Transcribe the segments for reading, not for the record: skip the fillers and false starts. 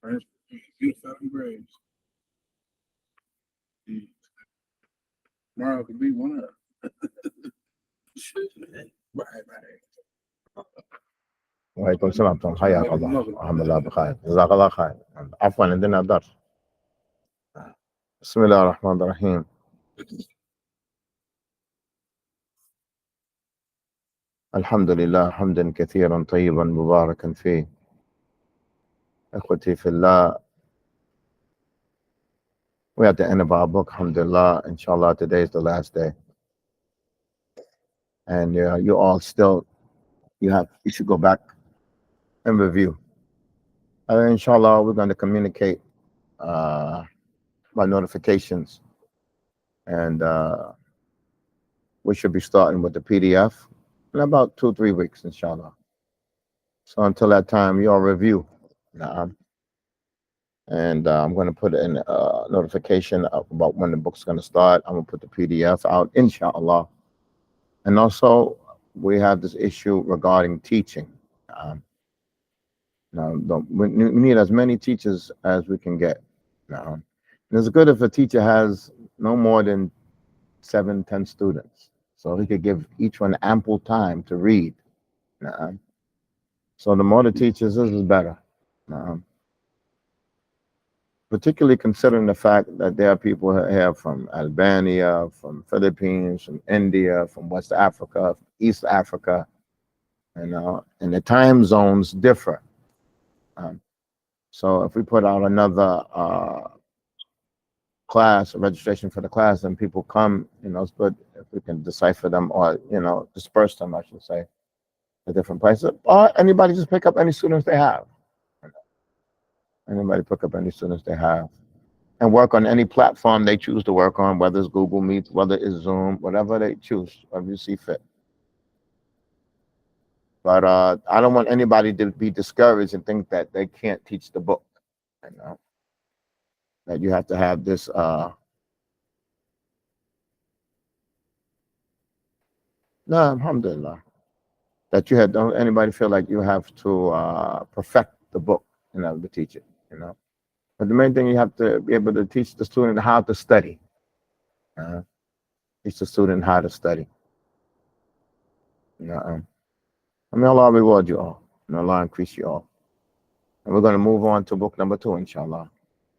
Right? Beautiful graves. Tomorrow could be one of them. Right, right. وعليكم السلام ورحمة الله. حياك الله. الحمد لله بخير. جزاك الله خير. عفوا عندنا درس. بسم الله الرحمن الرحيم. الحمد لله حمدا كثيرا طيبا مباركا فيه. اخوتي في الله, we're at the end of our book, alhamdulillah. Inshallah, today is the last day, and you all still, you should go back and review. Inshallah, we're going to communicate by notifications, and we should be starting with the PDF in about 2-3 weeks, inshallah. So until that time, you all review. And I'm going to put in a notification about when the book's going to start. I'm going to put the PDF out, inshallah. And also, we have this issue regarding teaching. Now, we need as many teachers as we can get. Now, and it's good if a teacher has no more than 7-10 students, so he could give each one ample time to read. So the more the teachers is better. Particularly considering the fact that there are people here from Albania, from Philippines, from India, from West Africa, from East Africa, and the time zones differ. So if we put out another class, a registration for the class, and people come, it's good if we can decipher them or, disperse them, I should say, to different places. Or anybody just pick up any students they have. Anybody pick up any students they have and work on any platform they choose to work on, whether it's Google Meet, whether it's Zoom, whatever they choose, whatever you see fit. But I don't want anybody to be discouraged and think that they can't teach the book. That you have to have this no, alhamdulillah. That don't anybody feel like you have to perfect the book in order to teach it, But the main thing, you have to be able to teach the student how to study. Teach the student how to study. May Allah reward you all, and Allah increase you all. And we're going to move on to book number 2, inshallah.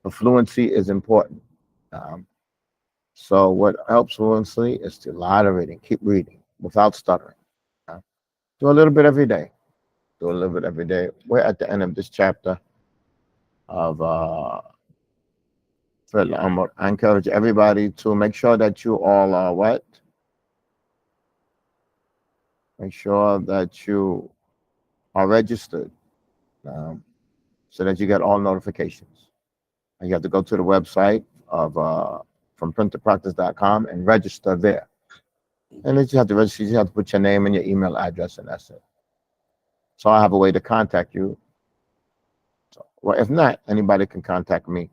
The fluency is important. So what helps fluency is to lot of reading, keep reading without stuttering. Do a little bit every day. Do a little bit every day. We're at the end of this chapter of Fi'l Amr. I encourage everybody to make sure that you all are what? Make sure that you are registered so that you get all notifications. And you have to go to the website of from printtopractice.com and register there. And then you have to register. You have to put your name and your email address, and that's it. So I have a way to contact you. So, well, if not, anybody can contact me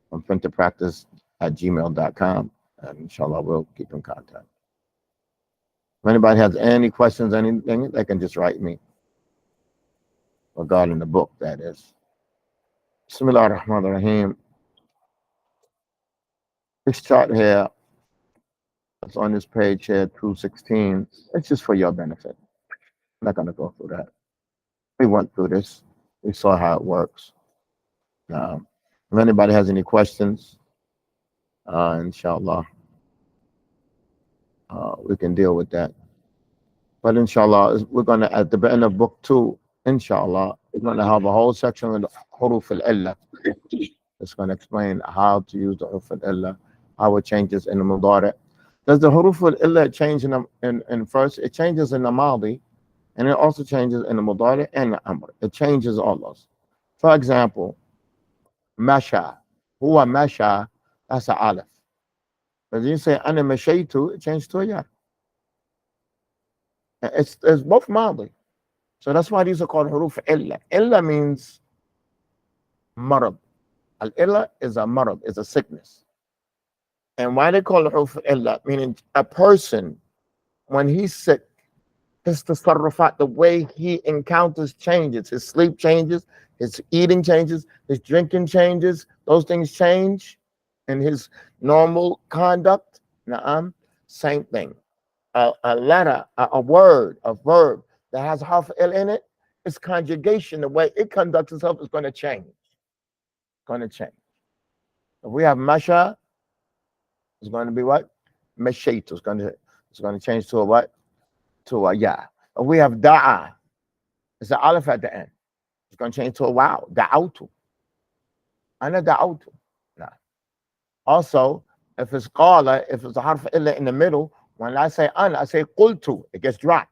from printtopractice@gmail.com, and inshallah we'll keep in contact. If anybody has any questions, anything, they can just write me regarding the book, that is. Bismillah ar-Rahman ar-Rahim. This chart here, that's on this page here, 216, it's just for your benefit. I'm not going to go through that. We went through this. We saw how it works. If anybody has any questions, inshallah, we can deal with that. But inshallah, we're going to, at the end of book 2, inshallah, we're going to have a whole section on the huruf al-illa. It's going to explain how to use the huruf al-illa, how it changes in the mudari'. Does the huruf al-illa change in first? It changes in the madi, and it also changes in the mudari' and the amr. It changes all those. For example, masha, huwa masha, that's a alif. But you say ana mashaytu, it changes to a ya. It's both madi. So that's why these are called huruf illa. Illa means marad. Al-illa is a marad, is a sickness. And why they call it huruf illa? Meaning a person, when he's sick, his tasarrufat, the way he encounters changes. His sleep changes, his eating changes, his drinking changes. Those things change in his normal conduct. Na'am. Same thing. A letter, a word, a verb that has half il in it, its conjugation, the way it conducts itself is going to change. Going to change. If we have masha, it's going to be what? Mashaitu. It's going to change to a what? To a ya. If we have da'a, it's an aleph at the end. It's going to change to a wow. Da'autu. Ana da'autu. Nah. Also, if it's qala, if it's a harf illa in the middle, when I say ana, I say qultu, it gets dropped.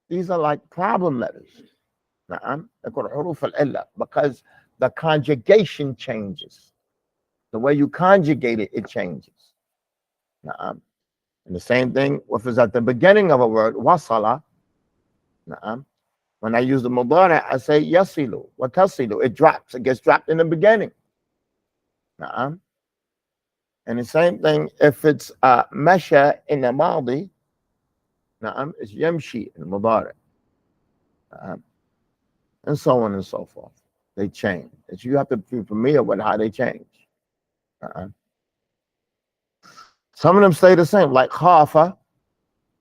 These are like problem letters. Na'am. They're called huruf al-illa because the conjugation changes. The way you conjugate it, it changes. Na'am. And the same thing if it's at the beginning of a word, wasala. Na'am. When I use the mudari, I say yasilu, wa tasilu. It drops. It gets dropped in the beginning. Na'am. And the same thing if it's masha in the madi, na'am, it's yamshi in mudari. Na'am. And so on and so forth. They change. And you have to be familiar with how they change. Some of them stay the same, like khafa.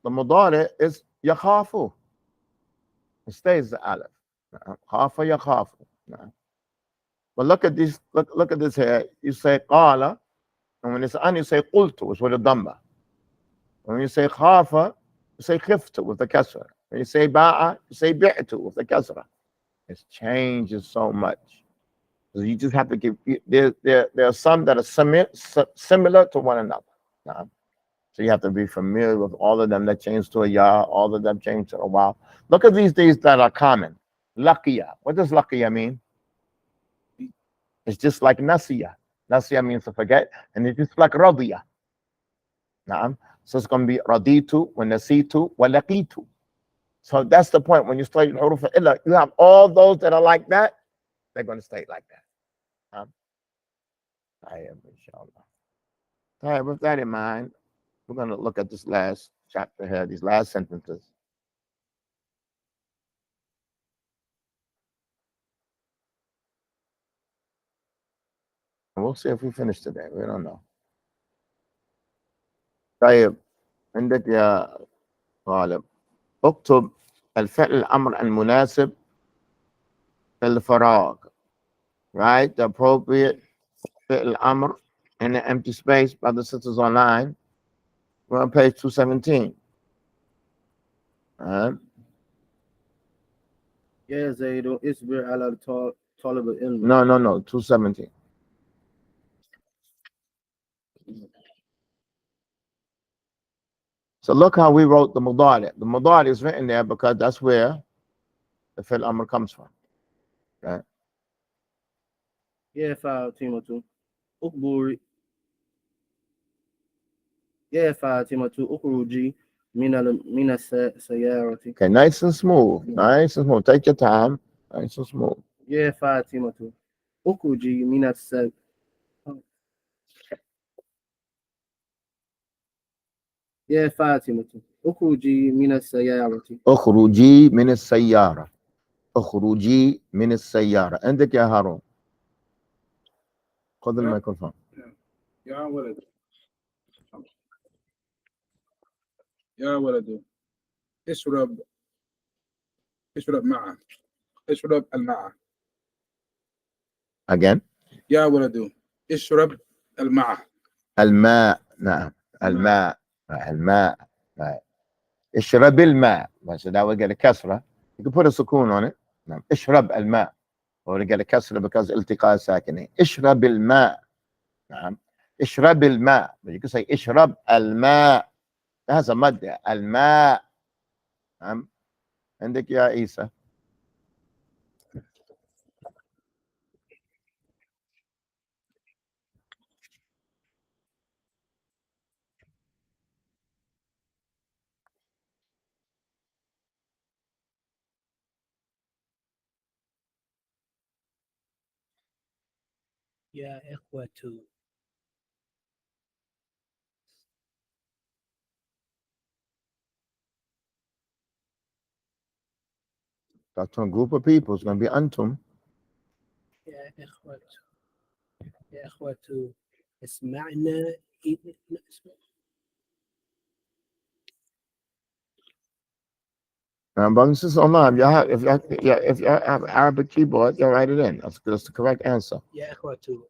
The mudari is yakhafu. It stays the aleph. Khafa yakhafu. But look at this. Look at this here. You say qala, and when it's an, you say qultu. It's with a dhamma. When you say khafa, you say khiftu with the kasra. When you say ba'a, you say bi'tu with the kasra. It changes so much. So you just have to give. There are some that are similar to one another. So you have to be familiar with all of them that change to a ya, all of them change to a wow. Look at these that are common. Laqiya. What does laqiya mean? It's just like nasiya. Nasiya means to forget, and it's just like radiya. So it's going to be raditu, wa nasitu, wa laqitu. So that's the point. When you study huruf illa, you have all those that are like that, they're going to stay like that. Inshallah. All right, with that in mind, we're going to look at this last chapter here, these last sentences. And we'll see if we finish today. We don't know. طيب عندك يا طالب اكتب الفعل الأمر المناسب في الفراغ. Right? The appropriate فعل الأمر in the empty space. Brothers and sisters online. We're on page 217. يا زيد اصبر على طالب العلم. No, 217. So look how we wrote the mudari. The mudari is written there because that's where the fi'l amr comes from. Right? يا فاطمة أخبري يا فاطمة اخرجي من السيارة. Okay, nice and smooth. Nice and smooth. Take your time. Nice and smooth. يا فاطمة اخرجي من السيارة. يا فاطمة اخرجي من السيارة. اخرجي من السيارة. اخرجي من السيارة. عندك يا هارون. خذ الميكروفون. يا ولد يا ولد اشرب معه اشرب الماء. Again. يا ولد اشرب الماء. الماء. نعم. الماء. الماء. Right. اشرب الماء. So that will get a kasra. You can put a sukoon on it. نعم. اشرب الماء. Or to get a kasra because التقاء ساكنين. اشرب الماء. نعم. اشرب الماء. But you can say اشرب الماء. That has a mud there. الماء. نعم. عندك يا عيسى. يا إخوة Talk to a group of people. It's going to be antum. يا إخوة يا إخوة اسمعنا Brothers and sisters online, if you have Arabic keyboard, you write it in. That's the correct answer. يا إخوة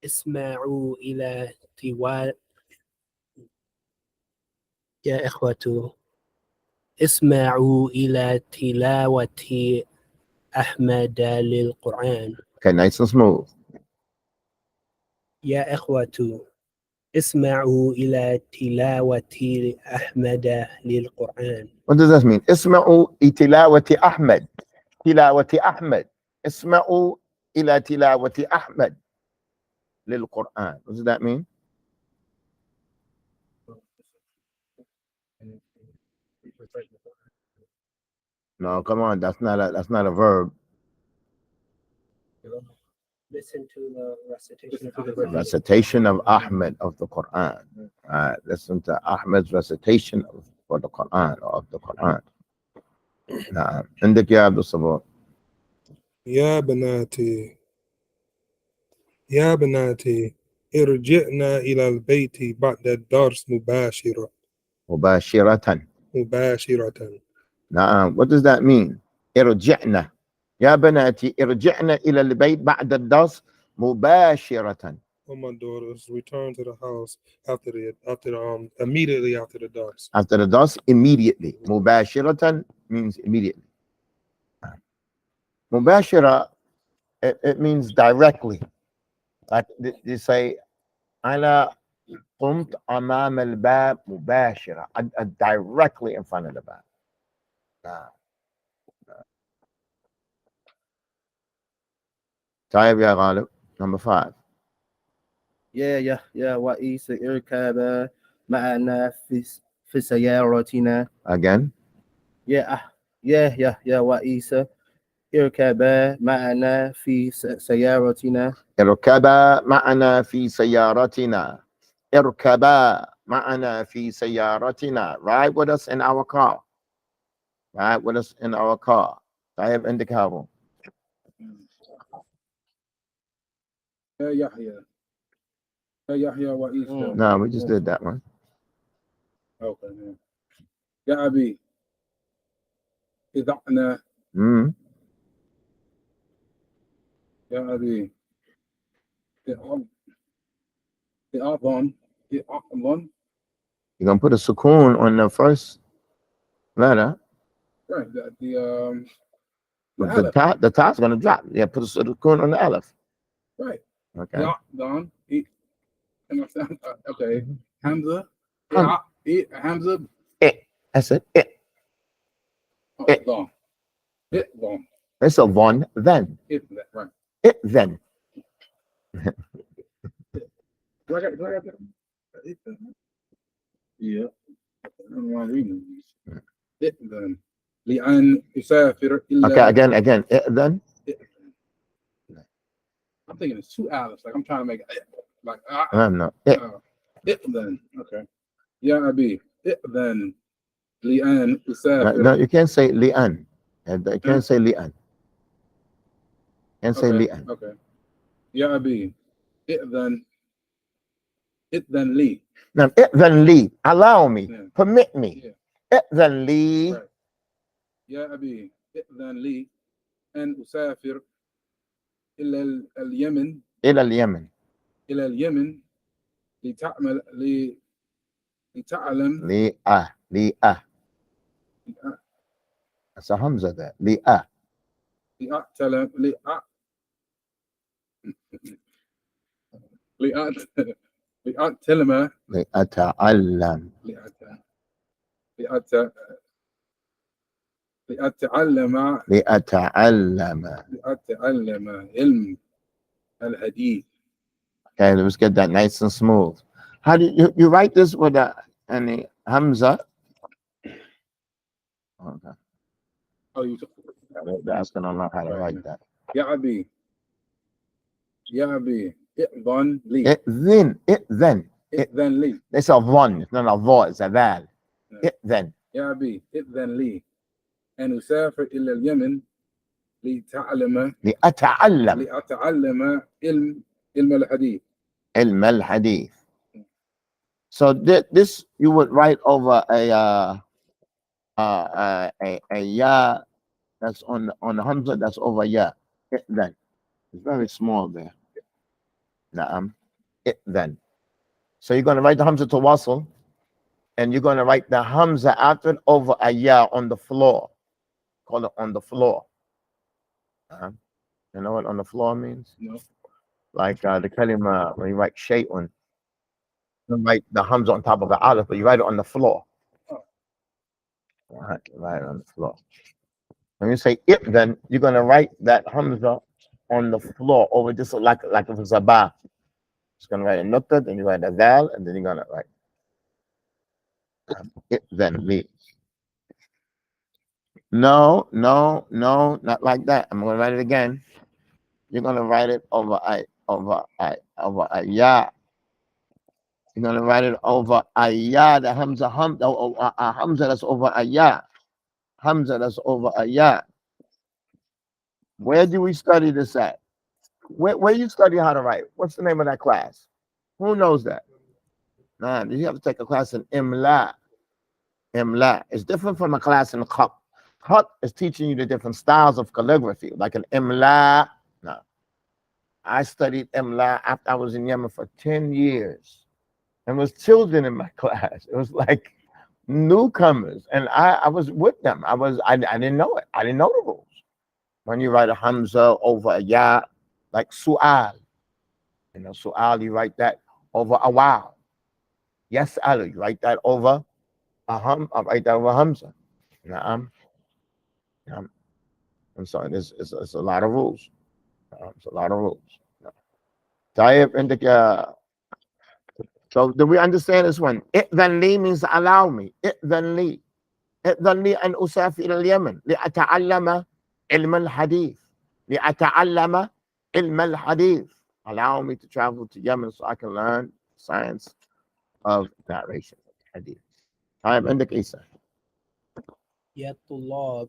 اسمعوا إلى طوال يا إخوة اسمعوا إلى تلاوة أحمد للقرآن. Okay, nice and smooth. يا إخوة اسمعوا إلى تلاوة أحمد للقرآن. What does that mean? اسمعوا إلى تلاوة أحمد. تلاوة أحمد. اسمعوا إلى تلاوة أحمد للقرآن. What does that mean? No, come on. That's not a verb. Listen to the Recitation of Ahmed of the Quran. Listen to Ahmed's recitation for the Quran or of the Quran. عندك يا عبد الصبور. يا بناتي ارجعنا إلى البيت بعد الدرس مباشرة. نعم. What does that mean? ارجعنا. يا بناتي ارجعنا إلى البيت بعد الدرس مباشرة. Oh, my daughters, return to the house immediately after the dars. After the dars, immediately. مباشرة means immediately. مباشرة, it means directly. Like they say, أنا قمت أمام الباب مباشرة. Directly in front of the bab. طيب يا غالب. Number 5. يا وإيس اركب معنا في سيارتنا. Again. يا وإيس اركب معنا في سيارتنا. اركبا معنا في سيارتنا. اركبا معنا في سيارتنا. Ride with us in our car. Ride with us in our car. طيب عندك هارون. يا يحيى وعيسى. No, we just did that one. Okay. يا أبي إذعنا. يا أبي إعظم. You're gonna put a sukoon on the first letter. Right. The top's gonna drop. Yeah, put a sukoon on the aleph. Right. Okay. Don. Okay. Hamza. Hamza. That's it. It. Don. It don. It's a von then. It right. It then. Yeah. I'm reading these. It then. لأن يسافر إلا. Okay, again. It then. I'm thinking it's 2 hours. Like I'm trying to make it like No. It. It then. Okay. يا أبي إذن لأن يسافر. No, you can't say li'an. You can't say li'an. You can't say li'an. Okay. يا أبي إذن لي. Now, إذن لي. Allow me. Yeah. Permit me. Yeah. إذن لي. Right. يا أبي إذن لي أن أسافر إلى اليمن. إلى اليمن. إلى اليمن لتعلم. لأ. That's a Hamza there. لأ. لأتعلم. لأتعلم علم الحديث. Okay, let's get that nice and smooth. How do you write this with any Hamza? Okay. Oh, you. They're asking Allah how to write that. يا أبي إذن لي. إذن لي. It's a von. It's not a vo. It's a val. Yeah. Then. يا أبي إذن لي أن أسافر إلى اليمن لأتعلم لأتعلم علم الحديث. علم الحديث. So this you would write over a ya that's on the hamza that's over ya. Then it's very small there. Naam. Then. So you're going to write the hamza to wasl, and you're going to write the hamza after it over a ya on the floor. Call it on the floor. You know what on the floor means? No. Like the kalima when you write shay'un, you write the hamza on top of the alif, but you write it on the floor. Right, write it on the floor. When you say it, then you're going to write that hamza on the floor over just like if it was a ba. It's going to write a nukta, then you write a dal, and then you're going to write it, then me. No, not like that. I'm going to write it again. You're going to write it over a ya. You're going to write it over a ya, the hamza, a hamza that's over a ya. Hamza that's over a ya. Where do we study this at? Where you study how to write? What's the name of that class? Who knows that? Nah, you have to take a class in imla. Imla. It's different from a class in khat. Khat is teaching you the different styles of calligraphy, like an imla. No. I studied imla after I was in Yemen for 10 years. And it was children in my class. It was like newcomers. And I was with them. I didn't know it. I didn't know the rules. When you write a hamza over a ya, like su'al. You know, su'al, you write that over a wow. Yes, Ali, you write that over I write that over hamza. I'm sorry, it's a lot of rules. It's a lot of rules. So do we understand this one? I'dhan li means allow me. I'dhan li an usafir ila al-Yaman li'ata'allama ilm al-hadith. Li'ata'allama ilm al-hadith. Allow me to travel to Yemen so I can learn science of narration of hadith. طيب عندك عيسى. يا طلاب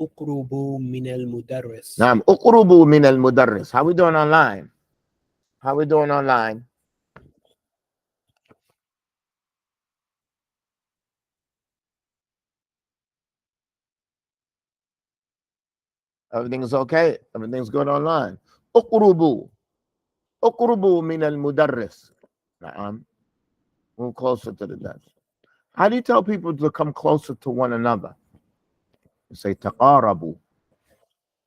اقربوا من المدرس. نعم اقربوا من المدرس. How we doing online? How we doing online? Everything's okay. Everything's good online. اقربوا من المدرس. نعم. Move closer to the desk. How do you tell people to come closer to one another? You say taqarabu.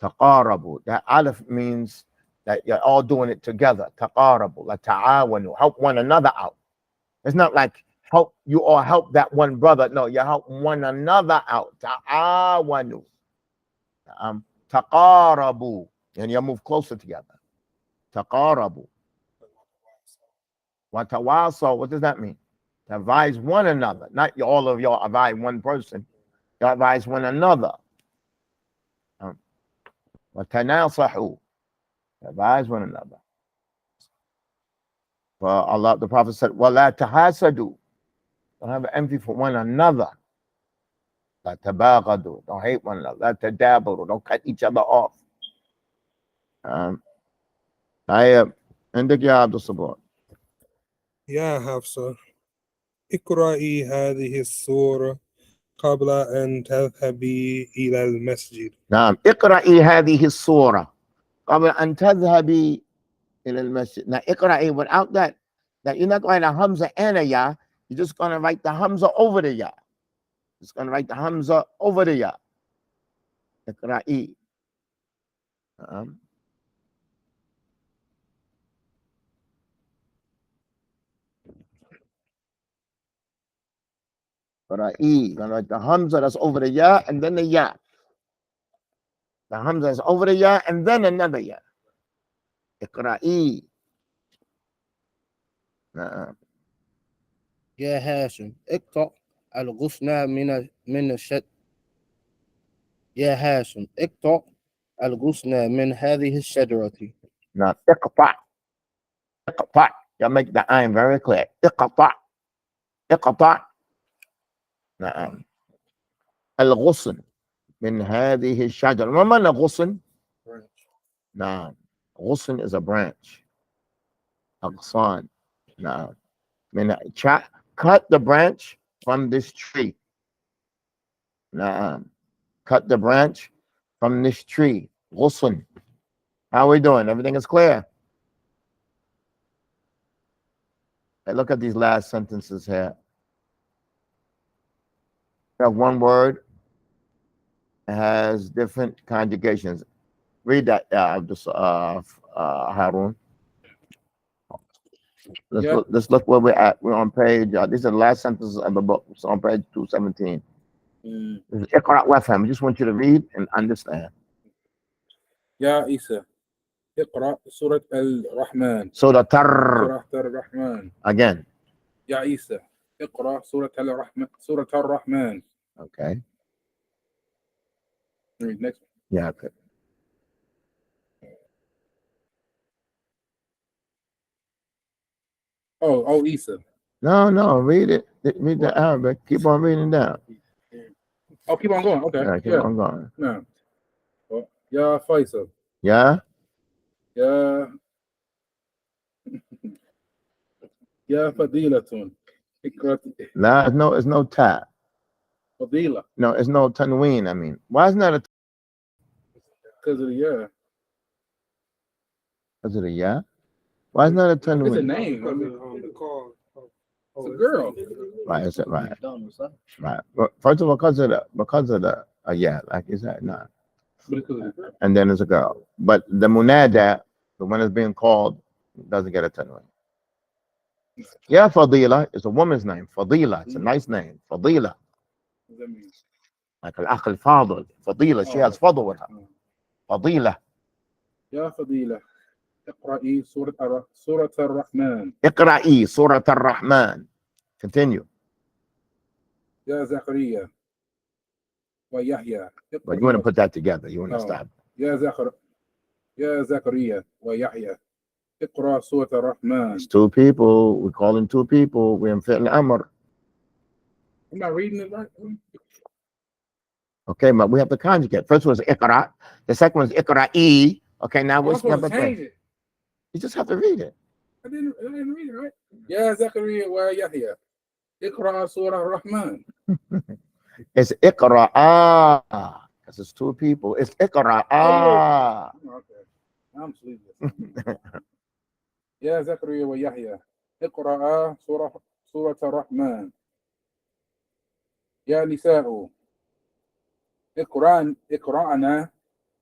Taqarabu. That alif means that you're all doing it together. Taqarabu. Like ta'awanu. Help one another out. It's not like help you all help that one brother. No, you help one another out. Ta'awanu. Taqarabu. And you move closer together. Taqarabu. Watawasaw. What does that mean? To advise one another. Not all of y'all advise one person. You advise one another. وَتَنَاصَحُوا. Advise one another. For Allah, the Prophet said, وَلَا تَحَاسَدُوا. Don't have envy for one another. لَا تَبَاغَدُوا. Don't hate one another. لَا تَدَابَرُوا. Don't cut each other off. عندك يا عبد الصبور. يا حفصة اقرأي هذه السورة قبل أن تذهبي إلى المسجد. نعم اقرأي هذه السورة قبل أن تذهبي إلى المسجد. Now اقرأي without that you're not going to write a hamza and a ya. You're just going to write the hamza over the ya. Just going to write the hamza over the ya. اقرأي. You're going to write the hamza that's over the ya and then the ya. The hamza is over the ya and then another ya. اقرأي. يا هاشم اقطع الغصن من الشد. يا هاشم اقطع الغصن من هذه الشجرة. Now اقطع. You make the ayn very clear. اقطع. نعم. الغصن من هذه الشجرة. ما معنى غصن؟ نعم. غصن is a branch. أغصان. نعم. Cut the branch from this tree. نعم. Cut the branch from this tree. غصن. How are we doing? Everything is clear? Hey, look at these last sentences here. We have one word. It has different conjugations. Read that, Harun. Let's look where we're at. We're on page, these are the last sentences of the book. It's on page 217. This is Iqra wafham. I just want you to read and understand. يا عيسى اقرأ سورة الرحمن. Surah سورة الرحمن. Again. يا عيسى اقرأ سورة الرحمن. سورة الرحمن. Okay. Read next one. Yeah, okay. Oh, Isa. No, read it. Read the Arabic. Keep on reading down. Oh, keep on going. Okay. Yeah, keep on going. No. يا فيصل. Yeah? يا يا فضيلة. اقرأ. No, it's no ta. فضيلة. No, it's no tanween. I mean, why isn't that a? Because of the yeah. Is it a yeah? Why isn't that a tanween? It's a name. I mean, it's a girl. Right, is it right? Right. But first of all, because of the yeah, like you said, nah. And then there's a girl. But the munada, the one that's being called, doesn't get a tanween. Yeah, Fadila is a woman's name. Fadila, it's a nice name. Fadila. What does that mean? Like al-akh al-fadil. Fadila, she has fadl with her. Fadila. يا فضيلة اقرأي سورة الرحمن. اقرأي سورة الرحمن. Continue. يا زكريا ويحيى. But you want to put that together. You want to stop. يا زكريا ويحيى اقرأ سورة الرحمن. It's two people. We're calling two people. We're in fi'l amr. I'm not reading it right. Okay, but we have to conjugate. First one is iqra. The second one is iqra'i. Okay, now what's number three? You just have to read it. I didn't read it right. يا زكريا ويحيى اقرأ سورة الرحمن. It's iqra'a. Because it's two people. It's iqra'a. Okay. I'm sleeping. يا زكريا ويحيى اقرأ سورة الرحمن. يا نساء اقرأنا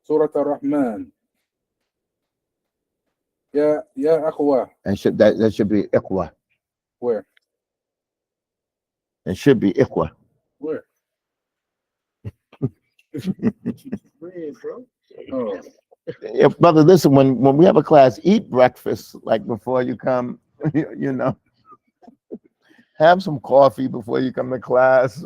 سورة الرحمن. يا أخوة. And that should be iqwa. Where? It should be iqwa. Where? Where, bro? Oh. Yeah, brother, listen, when we have a class, eat breakfast like before you come, you know. Have some coffee before you come to class.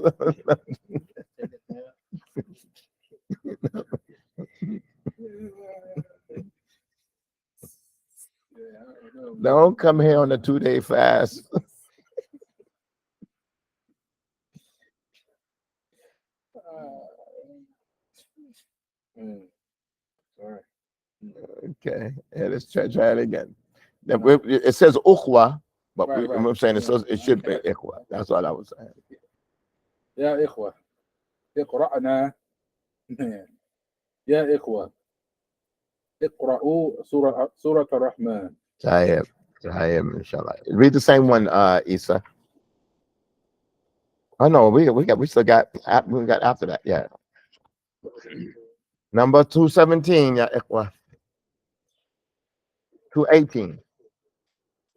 Don't come here on a 2-day fast. Sorry. Okay, yeah, let's try it again. It says ukhwa, but Right. I'm saying it should be ikhwa. That's all I was saying. يا إخوة اقرأنا. يا إخوة اقرأوا سورة الرحمن. Sahib, inshallah. Read the same one, Isa. Oh no, we still got after that, yeah. Number 217, ya ikhwa. 218.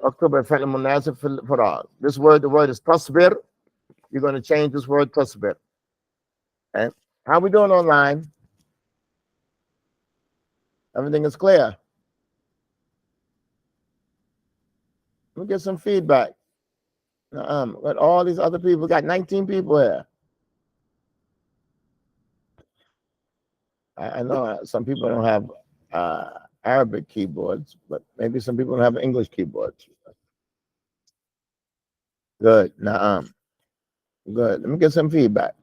October fi'l munasib fil farag. This word, the word is tasbir. You're going to change this word tasbir. Okay. How we doing online? Everything is clear. Let me get some feedback. But all these other people, got 19 people here. I know some people don't have Arabic keyboards, but maybe some people don't have English keyboards. Good. Good. Let me get some feedback.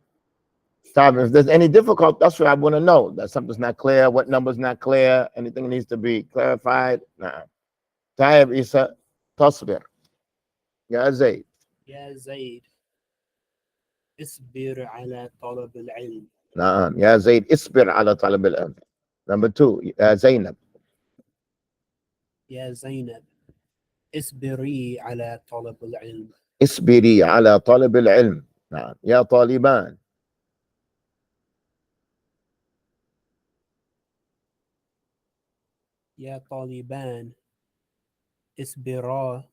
Time, if there's any difficult, that's what I want to know. That something's not clear, what number's not clear, anything needs to be clarified. Nah. Taib Isa, تصبر. يا زيد. يا زيد اصبر على طلب العلم. نعم يا زيد اصبر على طلب العلم. Number 2 يا زينب. يا زينب اصبري على طلب العلم. اصبري على طلب العلم. نعم يا طالبان. يا طالبان اصبرا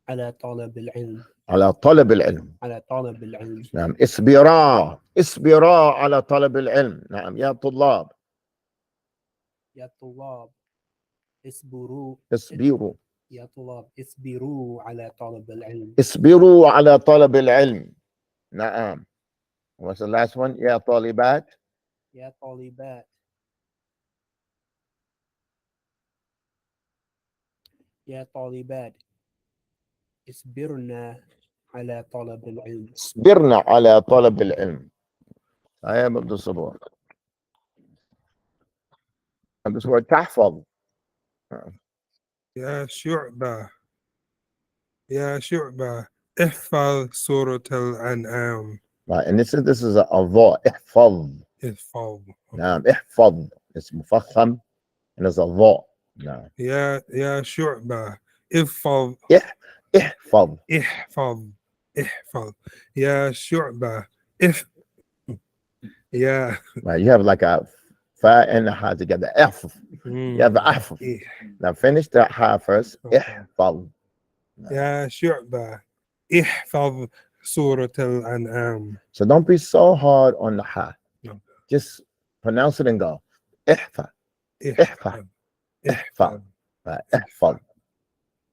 على طلب العلم. على طلب العلم. على طلب العلم. نعم اصبرا على طلب العلم. نعم يا طلاب. يا طلاب اصبروا. يا طلاب اصبروا على طلب العلم. اصبروا على طلب العلم. نعم. What's the last one? يا طالبات. يا طالبات يا طالبات اصبرنا على طلب العلم. اصبرنا على طلب العلم. هيا بدو الصبور. بدو الصبور تحفظ. يا شعبة احفظ سورة الأنعام. Right, and this is a ضاء. احفظ. نعم احفظ. It's مفخم and it's a ضاء. نعم. يا شعبة احفظ. يا شعبة يا. Right, you have like a fa and a ha together. You have the Now finish that ha first. احفظ. يا شعبة احفظ سورة الأنعام. So don't be so hard on the ha. No. Just pronounce it and go. احفظ. احفظ. Right, احفظ.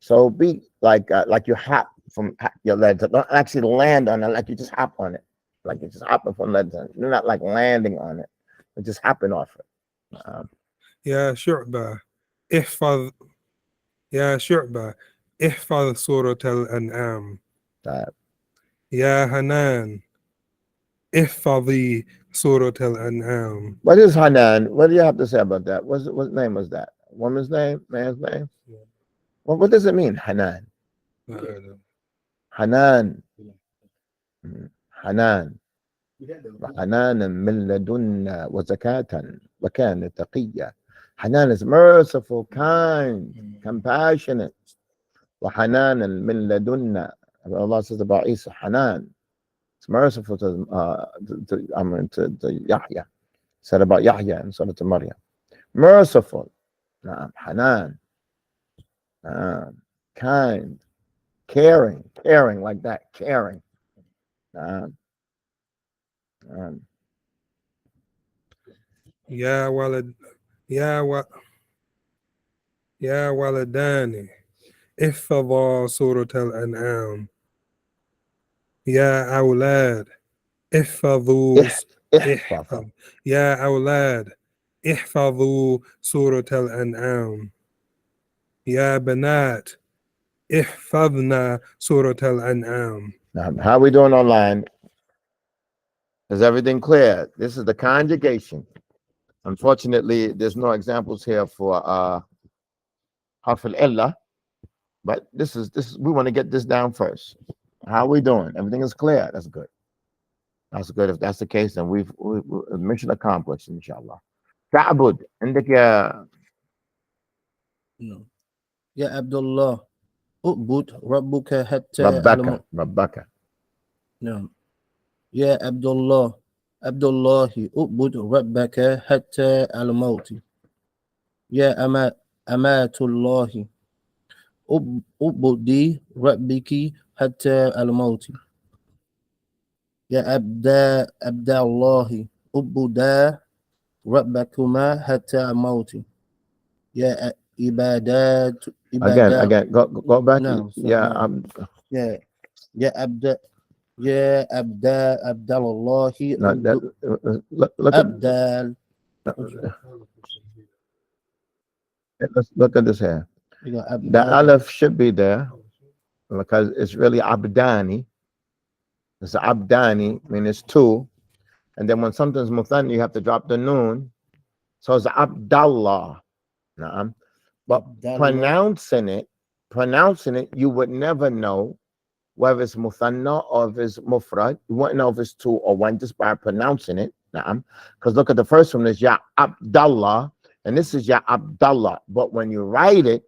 So be like you hop from your legs. Don't actually land on it like you just hop on it. Like you're just hopping from legs. You're not like landing on it. You're just hopping off it. يا شعبة احفظ. يا شعبة احفظ سورة الأنعام. يا هنان احفظي سورة الأنعام. What is Hanan? What do you have to say about that? What name was that? Woman's name? Man's name? Yeah. What does it mean, Hanan? Hanan. Hanan. حنانا من لدنا وزكاة وكان تقيا. Hanan is merciful, kind, compassionate. وحنانا من لدنا. Allah says about Isa, Hanan. It's merciful to Yahya. Said about Yahya in Surah Maryam. Merciful. Hanan. Kind. Caring like that. Caring. يا ولدان احفظا سورة الأنعام. يا أولاد احفظوا. يا أولاد احفظوا سورة الأنعام. يا بنات احفظنا سورة الأنعام. How are we doing online? Is everything clear? This is the conjugation. Unfortunately, there's no examples here for harf al-illa, but this is we want to get this down first. How are we doing? Everything is clear. That's good. That's good. If that's the case, then we've mission accomplished, inshallah. Ta'bud. عندك يا يا عبد الله اعبد ربك حتى ربك. نعم. يا عبد الله اعبد ربك حتى الموت. يا أمات الله اعبدي ربك حتى الموت. يا عبد الله اعبدا ربكما حتى الموت. يا عبادات Again, go back. No, Yeah, يا عبد الله look at this here. The aleph should be there because it's really abdani. It's abdani, I mean it's two, And then when something's muthanna, you have to drop the noon. So it's Abdullah. Na'am. But Abdullah. pronouncing it, you would never know whether it's muthanna or if it's mufrad. You wouldn't know if it's two or one just by pronouncing it. Na'am. Because look at the first one is Ya Abdullah, and this is Ya Abdullah. But when you write it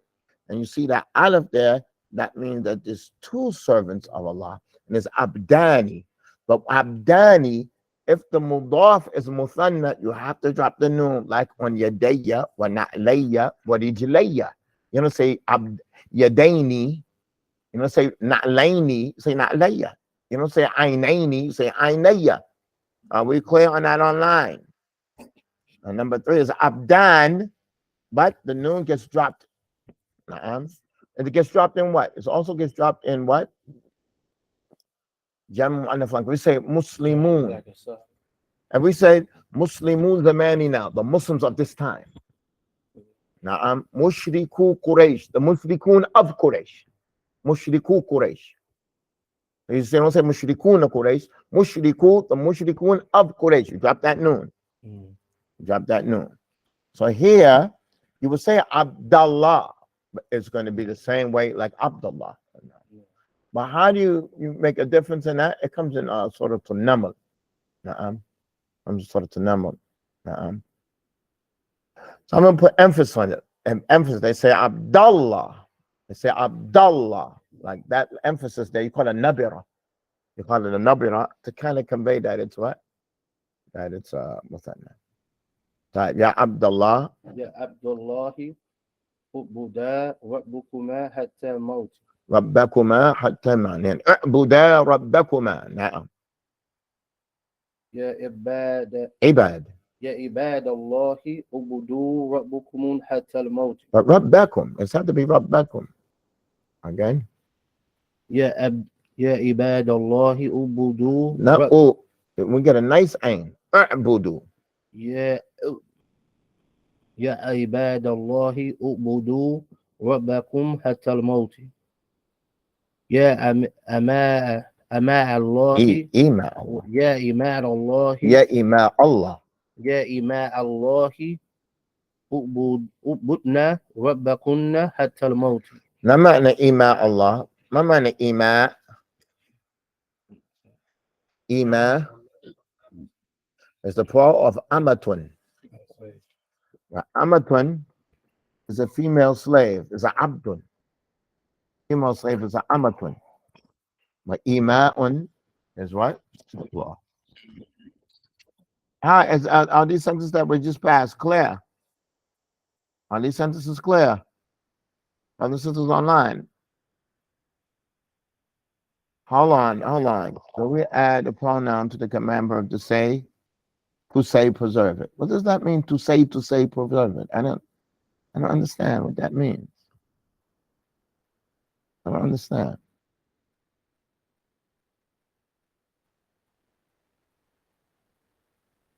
and you see that aleph there, that means that there's two servants of Allah, and it's Abdani. But Abdani, if the mudaf is muthanna, you have to drop the noon, like on yadayya, wa na'layya, wa rijlayya. You don't say yadaini, you don't say na'layni, say na'layya. You don't say aynaini, you say aynayya. Are we clear on that online? And number 3 is abdan, but the noon gets dropped. And it gets dropped in what? It also gets dropped in what? Jam anaflank. We say Muslimun. And we say Muslimun zamani now, the Muslims of this time. Na'am. Mushriku Quraysh, the Mushrikun of Quraysh. Mushriku Quraysh. You say, don't say Mushrikun Quraysh. Mushriku, the Mushrikun of Quraysh. You drop that noon. Drop that noon. So here, you would say Abdullah, but it's going to be the same way like Abdullah. But how do you make a difference in that? It comes in sort of to number. Sort of to number. So I'm going to put emphasis on it. And emphasis, they say Abdullah. They say Abdullah. Like that emphasis there, you call it a nabira. You call it a nabira to kind of convey that it's what? That it's what's that name? Ya Abdullah. Ya Abdullahi. Ubuda rabbukuma hatta maut. ربكما حتى معنى اعبدا ربكما. نعم. يا عباد يا عباد الله اعبدوا ربكم حتى الموت. But ربكم, it's had to be ربكم. Again. يا عباد الله اعبدوا. No, we get a nice aim. اعبدوا. يا عباد الله اعبدوا ربكم حتى الموت. يا أماء الله إماء يا إماء الله يا إماء الله يا إماء الله اعبدنا ربكن حتى الموت. ما معنى إماء الله؟ ما معنى إماء؟ إماء is the plural of amatun. Amatun is a female slave, is a abdun. Female slave is a amatun. But ima'un is what? Well, are these sentences that we just passed clear? Are these sentences clear? Are the sentences online? Hold on. So we add a pronoun to the command verb to say, preserve it. What does that mean? To say, preserve it. I don't understand what that means. I don't understand.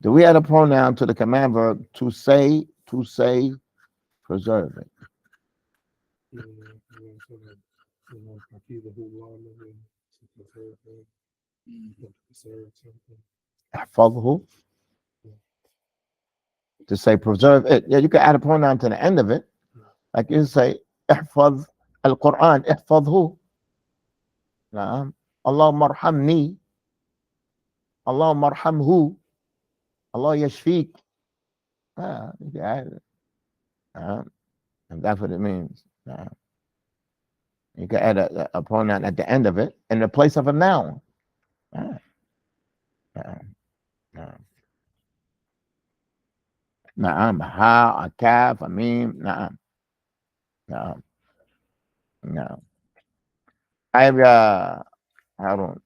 Do we add a pronoun to the command verb to say, preserve it? Eḥfadhu. To say preserve it. Yeah, you can add a pronoun to the end of it. Like you say, احفظ القرآن احفظه. نعم. اللهم ارحمني. اللهم ارحمه. Allah yashfik. You can add it. And that's what it means. You can add a pronoun at the end of it in the place of a noun. Na'am. Ha, a kaf, a mim. Na'am. Harun.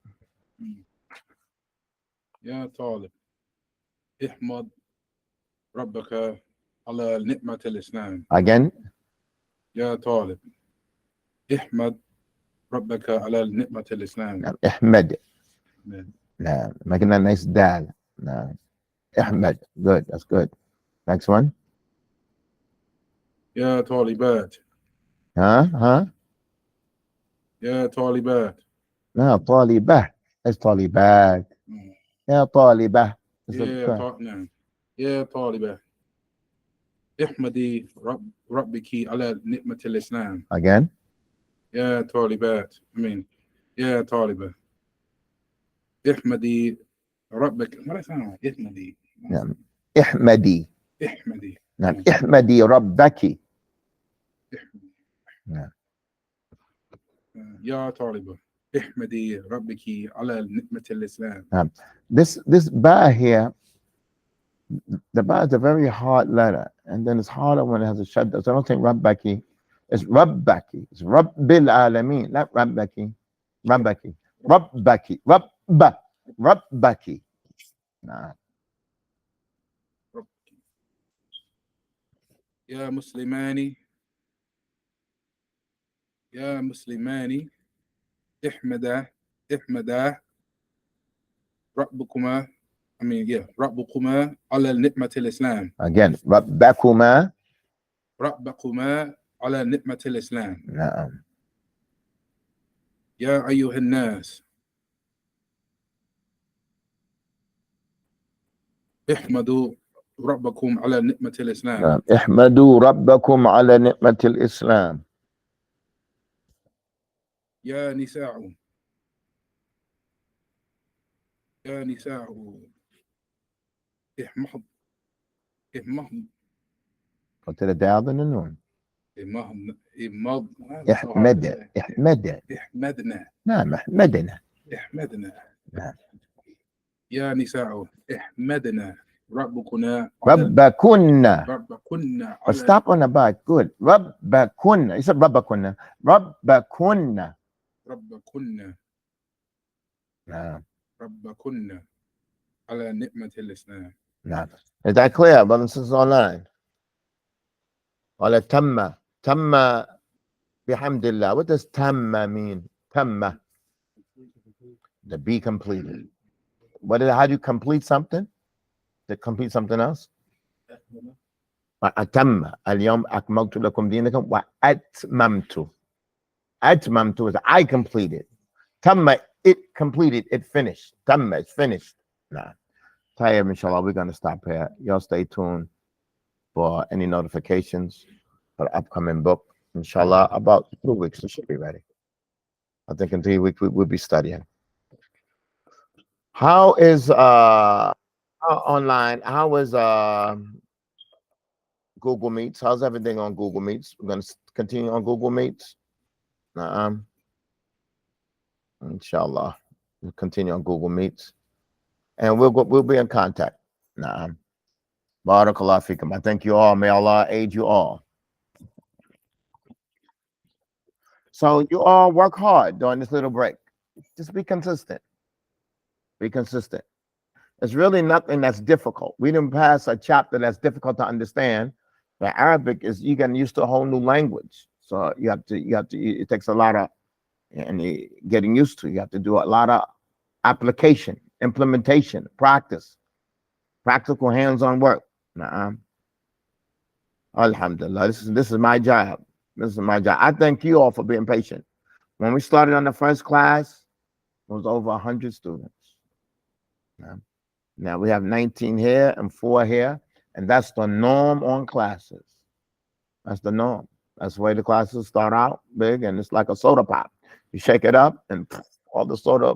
يا طالب احمد ربك على نعمة الإسلام. Again. يا طالب احمد ربك على نعمة الإسلام. احمد. نعم. Making that nice dal. نعم. احمد. Good. That's good. Next one. يا طالبات. يا طالبات. No, طالبة. It's طالبات. يا طالبة. نعم يا طالبة احمدي ربك على نعمة الإسلام. Again. يا طالبات يا طالبة احمدي ربك مرة ثانية احمدي. نعم. احمدي. احمدي. نعم. احمدي ربك. نعم. يا طالبة احمدي ربك على نعمة الإسلام. نعم. This ba here, the ba is a very hard letter, and then it's harder when it has a shadda. So I don't think Rabbaki. It's Rabbaki. It's Rabbil Alameen, not Rabbaki. Rabbaki. Rabbaki. Rabbaki. Nah. يا مسلماني احمدا ربكما ربكما على نعمة الإسلام. Again, Rabbakuma. ربكما على نعمة الإسلام. نعم. يا أيها الناس احمدوا ربكم على نعمة الإسلام. نعم. احمدوا ربكم على نعمة الإسلام. يا نساء احمد قلت له داعي النون. احمدنا. نعم. احمدنا. نعم. يا نساء احمدنا ربكنا. But stop on the back. Good. Rabbakunna. You said Rabbakunna. Rabbakunna. نعم. ربكنا على نعمة الإسلام. نعم. Is that clear, brothers and sisters online? ولا تم بحمدillah. What does tamma mean? Tamma. To be completed. How do you complete something? To complete something else? أتم اليوم أكملت لكم دينكم وأتممت. أتممت is I completed. Tamma, it completed, it finished. Tamma, it's finished. Nah. Tayyib, inshallah, we're going to stop here. Y'all stay tuned for any notifications for the upcoming book. Inshallah, about 2 weeks, it should be ready. I think in 3 weeks we'll be studying. How is online? How is Google Meets? How's everything on Google Meets? We're going to continue on Google Meets. Inshallah, we'll continue on Google Meets, and we'll be in contact. Barakallah fikum. I thank you all. May Allah aid you all. So you all work hard during this little break. Just be consistent. Be consistent. It's really nothing that's difficult. We didn't pass a chapter that's difficult to understand. But Arabic is, you get used to a whole new language. So you have to, it takes a lot of getting used to. You have to do a lot of application, implementation, practice, practical hands-on work. Alhamdulillah, this is my job. This is my job. I thank you all for being patient. When we started on the first class, it was over 100 students. Now we have 19 here and 4 here, and that's the norm on classes. That's the norm. That's the way the classes start out big, and it's like a soda pop. You shake it up, and all the soda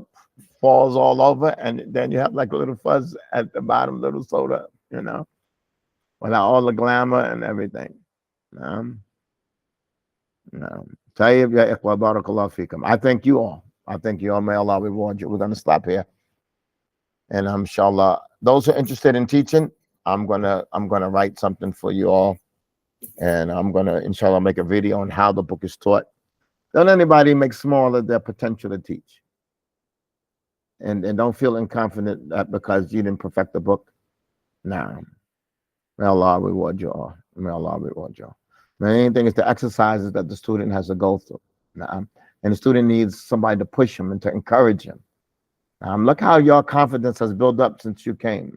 falls all over, and then you have like a little fuzz at the bottom, little soda, without all the glamour and everything. Tayyib ya ikhwa, barakallah fikum. I thank you all. I thank you all. May Allah reward you. We're going to stop here. And inshallah, those who are interested in teaching, I'm gonna write something for you all. And I'm gonna, inshallah, make a video on how the book is taught. Don't anybody make smaller their potential to teach. And don't feel inconfident that because you didn't perfect the book. Nah. May Allah reward you all. May Allah reward you all. The main thing is the exercises that the student has to go through. And the student needs somebody to push him and to encourage him. Look how your confidence has built up since you came,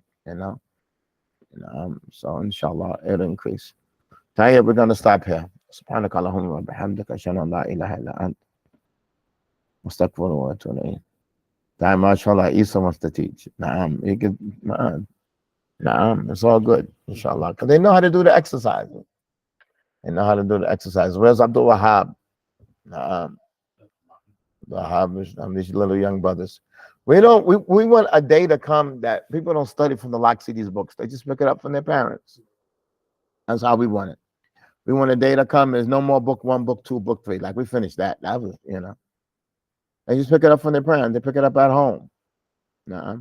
so inshallah it'll increase. Tayyib, we're going to stop here. Subhanaka Allahumma wa bihamdika ashhadu an la ilaha illa ant astaghfiruka wa atubu ilayk. Mashallah, Isa wants to teach. Nah, it's all good, inshallah. Because they know how to do the exercises. They know how to do the exercises. Where's Abdul-Wahab? Nah, these little young brothers. We want a day to come that people don't study from the likes of these books. They just pick it up from their parents. That's how we want it. We want a day to come. There's no more book 1, book 2, book 3. Like we finished that. That was, They just pick it up from their parents. They pick it up at home. Nah.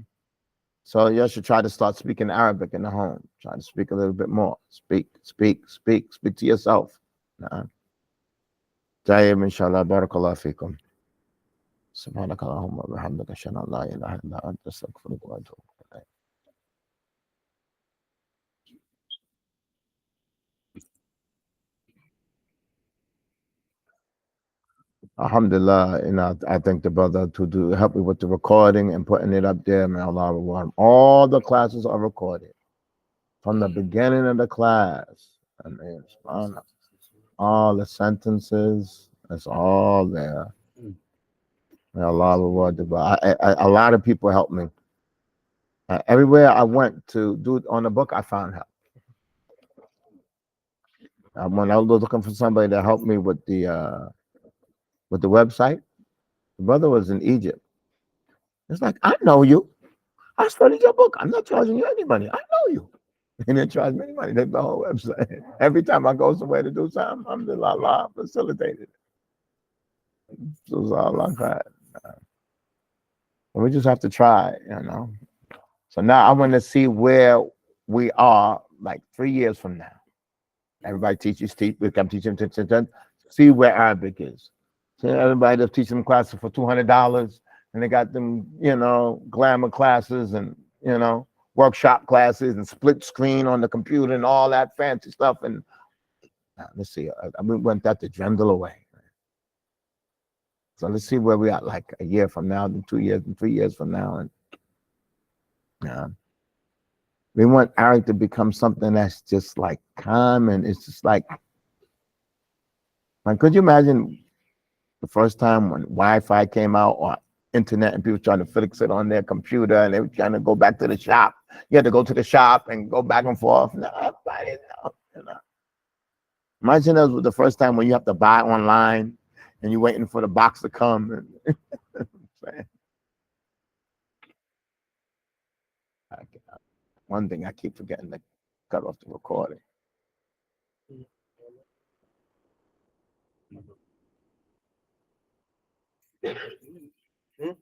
So you should try to start speaking Arabic in the home. Try to speak a little bit more. Speak to yourself. Nah. Tayyib, inshallah. Barakallah fikum. سبحانك اللهم وبحمدك اشهد ان لا اله الا انت استغفرك واتوب اليك. Alhamdulillah, I thank the brother to help me with the recording and putting it up there. May Allah reward him. All the classes are recorded from the beginning of the class. I mean, all the sentences, it's all there. May Allah reward the brother. A lot of people helped me. Everywhere I went to do it on the book, I found help. When I was looking for somebody to help me with the website, the brother was in Egypt. It's like, I know you. I studied your book. I'm not charging you any money. I know you. He didn't charge me any money. That's the whole website. Every time I go somewhere to do something, alhamdulillah, Allah facilitated it. So Allah cried. We just have to try, So now I want to see where we are like 3 years from now. Everybody we come teach them, see where Arabic is. So everybody that's teaching them classes for $200, and they got them, glamour classes and, workshop classes and split screen on the computer and all that fancy stuff. And let's see, we want that to dwindle away. So let's see where we are like a year from now, then 2 years, and 3 years from now. And we want Arabic to become something that's just like common. It's just like could you imagine the first time when Wi-Fi came out or internet and people trying to fix it on their computer and they were trying to go back to the shop? You had to go to the shop and go back and forth. Nobody knows. Imagine that was the first time when you have to buy online and you're waiting for the box to come. One thing I keep forgetting to cut off the recording. Hmm?